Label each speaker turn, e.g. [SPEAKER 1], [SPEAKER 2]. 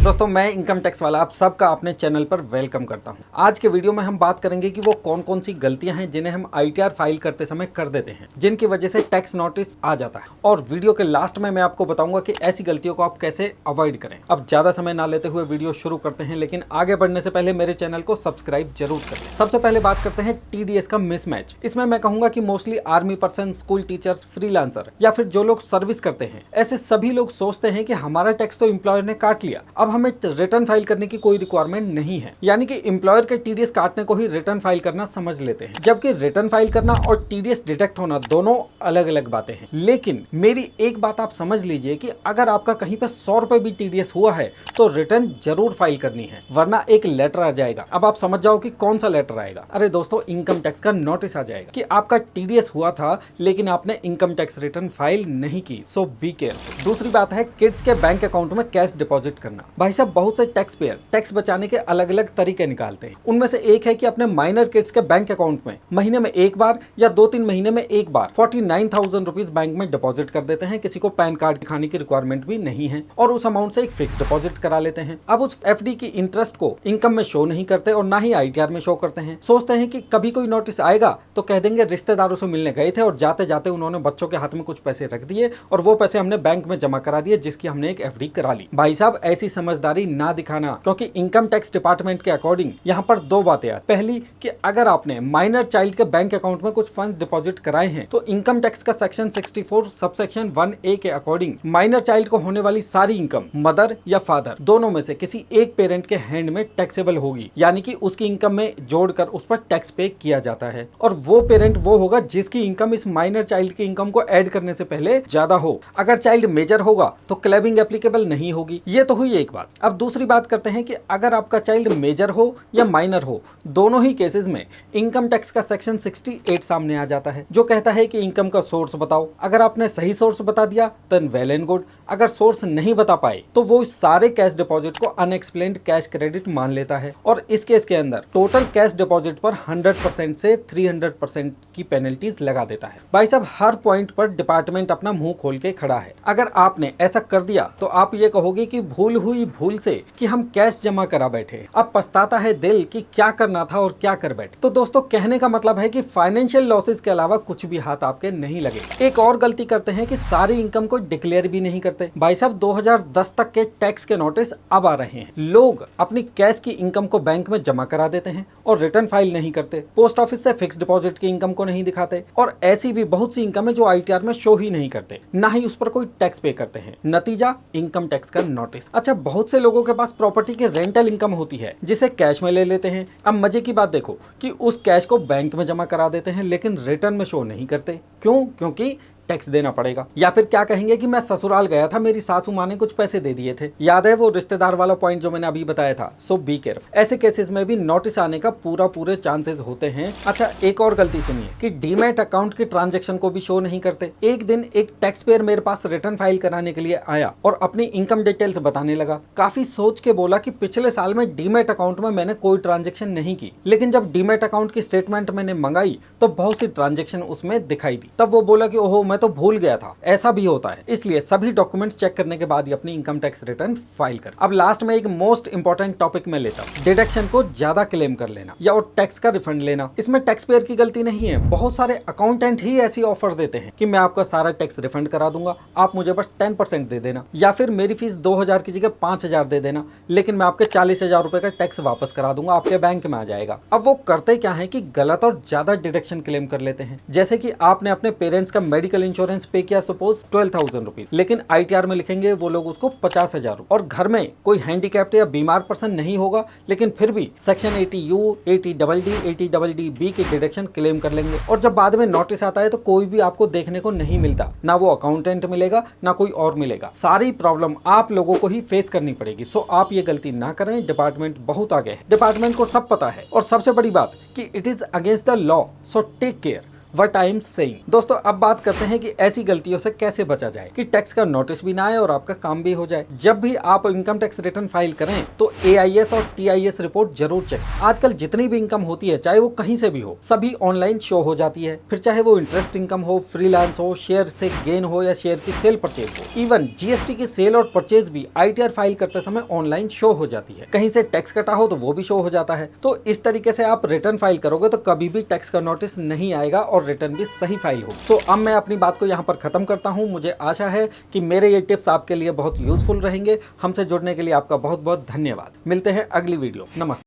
[SPEAKER 1] दोस्तों मैं income tax वाला आप सबका अपने चैनल पर वेलकम करता हूं। आज के वीडियो में हम बात करेंगे कि वो कौन कौन सी गलतियां हैं जिन्हें हम आईटीआर फाइल करते समय कर देते हैं, जिनकी वजह से टैक्स नोटिस आ जाता है। और वीडियो के लास्ट में मैं आपको बताऊंगा कि ऐसी गलतियों को आप कैसे अवॉइड करें। अब ज्यादा समय ना लेते हुए वीडियो शुरू करते हैं, लेकिन आगे बढ़ने से पहले मेरे चैनल को सब्सक्राइब जरूर करें। सबसे पहले बात करते हैं टीडीएस का मिसमैच। इसमें मैं कहूंगा कि mostly army person, school teachers, freelancer या फिर जो लोग सर्विस करते हैं, ऐसे सभी लोग सोचते हैं कि हमारा टैक्स तो एम्प्लॉयर ने काट लिया, अब हमें रिटर्न फाइल करने की कोई रिक्वायरमेंट नहीं है। यानी कि एम्प्लॉयर के टीडीएस काटने को ही रिटर्न फाइल करना समझ लेते हैं, जबकि रिटर्न फाइल करना और टीडीएस डिडक्ट होना दोनों अलग अलग बातें हैं। लेकिन मेरी एक बात आप समझ लीजिए कि अगर आपका कहीं पे 100 रुपए भी टीडीएस हुआ है तो रिटर्न जरूर फाइल करनी है, वरना एक लेटर आ जाएगा। अब आप समझ जाओ कि कौन सा लेटर आएगा। अरे दोस्तों, इनकम टैक्स का नोटिस आ जाएगा कि आपका टीडीएस हुआ था लेकिन आपने इनकम टैक्स रिटर्न फाइल नहीं की, सो बी केयरफुल। दूसरी बात है किड्स के बैंक अकाउंट में कैश डिपॉजिट करना। भाई साहब, बहुत से टैक्स पेयर टैक्स बचाने के अलग अलग तरीके निकालते हैं। उनमें से एक है कि अपने माइनर किड्स के बैंक अकाउंट में महीने में एक बार या 2-3 महीने में एक बार 49,000 रुपीज बैंक में डिपॉजिट कर देते हैं। किसी को पैन कार्ड दिखाने की रिक्वायरमेंट भी नहीं है और उस अमाउंट से एक फिक्स डिपॉजिट करा लेते हैं। अब उस एफडी की इंटरेस्ट को इनकम में शो नहीं करते और ना ही आईटीआर में शो करते हैं। सोचते हैं कि कभी कोई नोटिस आएगा तो कह देंगे रिश्तेदारों से मिलने गए थे और जाते जाते उन्होंने बच्चों के हाथ में कुछ पैसे रख दिए और वो पैसे हमने बैंक में जमा करा दिए जिसकी हमने एक एफडी करा ली। भाई साहब, ऐसी समझदारी ना दिखाना, क्योंकि इनकम टैक्स डिपार्टमेंट के अकॉर्डिंग यहाँ पर दो बातें आती। पहली कि अगर आपने माइनर चाइल्ड के बैंक अकाउंट में कुछ फंड डिपॉजिट कराए हैं तो इनकम टैक्स का सेक्शन 64 सबसेक्शन 1A के अकॉर्डिंग माइनर चाइल्ड को होने वाली सारी इनकम मदर या फादर दोनों में से किसी एक पेरेंट के हैंड में टैक्सेबल होगी, यानी कि उसकी इनकम में जोड़कर उस पर टैक्स पे किया जाता है। और वो पेरेंट वो होगा जिसकी इनकम इस माइनर चाइल्ड की इनकम को ऐड करने से पहले ज्यादा हो। अगर चाइल्ड मेजर होगा तो क्लैबिंग एप्लीकेबल नहीं होगी। ये तो हुई एक बात। अब दूसरी बात करते हैं कि अगर आपका चाइल्ड मेजर हो या माइनर हो, दोनों ही केसेस में इनकम टैक्स का सेक्शन 68 सामने आ जाता है, जो कहता है कि इनकम का सोर्स बताओ। अगर आपने सही सोर्स बता दिया तो वेल एंड गुड, अगर सोर्स नहीं बता पाए तो वो सारे कैश डिपॉजिट को अनएक्सप्लेन्ड कैश क्रेडिट मान लेता है और इस केस के अंदर टोटल कैश डिपॉजिट पर 100% से 300% की पेनल्टीज लगा देता है। भाई साहब, हर पॉइंट पर डिपार्टमेंट अपना मुंह खोल के खड़ा है। अगर आपने ऐसा कर दिया तो आप ये कहोगे कि भूल हुई भूल से कि हम कैश जमा करा बैठे, अब पछताता है दिल कि क्या करना था और क्या कर बैठे। तो दोस्तों, कहने का मतलब है कि फाइनेंशियल लॉसेज के अलावा कुछ भी हाथ आपके नहीं लगेगा। एक और गलती करते हैं कि सारी इनकम को डिक्लेयर भी नहीं करते। भाई साहब, 2010 तक के टैक्स के नोटिस अब आ रहे हैं। लोग अपनी कैश की इनकम को बैंक में जमा करा देते हैं और रिटर्न फाइल नहीं करते, पोस्ट ऑफिस से फिक्स डिपॉजिट की इनकम को नहीं दिखाते और ऐसी भी बहुत सी इनकम है जो आईटीआर में शो ही नहीं करते, ना ही उस पर कोई टैक्स पे करते हैं। नतीजा, इनकम टैक्स का नोटिस। अच्छा, बहुत से लोगों के पास प्रॉपर्टी की रेंटल इनकम होती है जिसे कैश में ले लेते हैं। अब मजे की बात देखो कि उस कैश को बैंक में जमा करा देते हैं लेकिन रिटर्न में शो नहीं करते। क्यों? क्योंकि टैक्स देना पड़ेगा। या फिर क्या कहेंगे कि मैं ससुराल गया था, मेरी सासू माँ ने कुछ पैसे दे दिए थे। याद है वो रिश्तेदार वाला पॉइंट जो मैंने अभी बताया था? सो बी केयरफुल। ऐसे केसेस में भी नोटिस आने का पूरे चांसेस होते हैं। अच्छा, एक और गलती सुनिए कि डीमैट अकाउंट की ट्रांजेक्शन को भी शो नहीं करते। एक दिन एक टैक्स पेयर मेरे पास रिटर्न फाइल कराने के लिए आया और अपनी इनकम डिटेल्स बताने लगा। काफी सोच के बोला कि पिछले साल में डीमैट अकाउंट में मैंने कोई ट्रांजेक्शन नहीं की, लेकिन जब डीमैट अकाउंट की स्टेटमेंट मैंने मंगाई तो बहुत सी ट्रांजेक्शन उसमें दिखाई दी। तब वो बोला कि ओहो, मैं तो भूल गया था। ऐसा भी होता है, इसलिए सभी डॉक्यूमेंट्स चेक करने के बाद ही अपनी इनकम टैक्स रिटर्न फाइल कर। अब लास्ट में एक मोस्ट इंपॉर्टेंट टॉपिक में लेता हूं, डिडक्शन को ज्यादा क्लेम कर लेना या और टैक्स का रिफंड लेना। इसमें टैक्स पेयर की गलती नहीं है। बहुत सारे अकाउंटेंट ही ऐसी ऑफर देते हैं कि मैं आपका सारा टैक्स रिफंड करा दूंगा, आप मुझे बस 10% दे देना, या फिर मेरी फीस 2,000 की जगह 5,000 दे देना, लेकिन मैं आपके 40,000 रुपए का टैक्स वापस करा दूंगा, आपके बैंक में आ जाएगा। अब वो करते क्या है कि गलत और ज्यादा डिडक्शन क्लेम कर लेते हैं। जैसे कि आपने अपने पेरेंट्स का मेडिकल इंश्योरेंस पे किया सपोज 12,000 रुपीज, लेकिन आईटीआर में लिखेंगे वो लोग उसको 50,000 रुपए। और घर में कोई हैंडीकैप्ड या बीमार पर्सन नहीं होगा, लेकिन फिर भी सेक्शन 80U, 80DD, 80DD की डिडक्शन क्लेम कर लेंगे। और जब बाद में नोटिस आता है तो कोई भी आपको देखने को नहीं मिलता, ना वो अकाउंटेंट मिलेगा ना कोई और मिलेगा। सारी प्रॉब्लम आप लोगों को ही फेस करनी पड़ेगी। सो आप ये गलती ना करें। डिपार्टमेंट बहुत आगे है, डिपार्टमेंट को सब पता है। और सबसे बड़ी बात कि it is against the law, so take care. What I am saying. दोस्तों अब बात करते हैं कि ऐसी गलतियों से कैसे बचा जाए कि टैक्स का नोटिस भी ना आए और आपका काम भी हो जाए। जब भी आप इनकम टैक्स रिटर्न फाइल करें तो AIS और TIS रिपोर्ट जरूर चेक। आजकल जितनी भी इनकम होती है, चाहे वो कहीं से भी हो, सभी ऑनलाइन शो हो जाती है। फिर चाहे वो इंटरेस्ट इनकम हो, फ्रीलांस हो, शेयर से गेन हो या शेयर की सेल परचेज हो, इवन GST की सेल और परचेज भी ITR फाइल करते समय ऑनलाइन शो हो जाती है। कहीं से टैक्स कटा हो तो वो भी शो हो जाता है। तो इस तरीके से आप रिटर्न फाइल करोगे तो कभी भी टैक्स का नोटिस नहीं आएगा और रिटर्न भी सही फाइल होगी। तो अब मैं अपनी बात को यहाँ पर खत्म करता हूँ। मुझे आशा है कि मेरे ये टिप्स आपके लिए बहुत यूजफुल रहेंगे। हमसे जुड़ने के लिए आपका बहुत बहुत धन्यवाद। मिलते हैं अगली वीडियो। नमस्ते।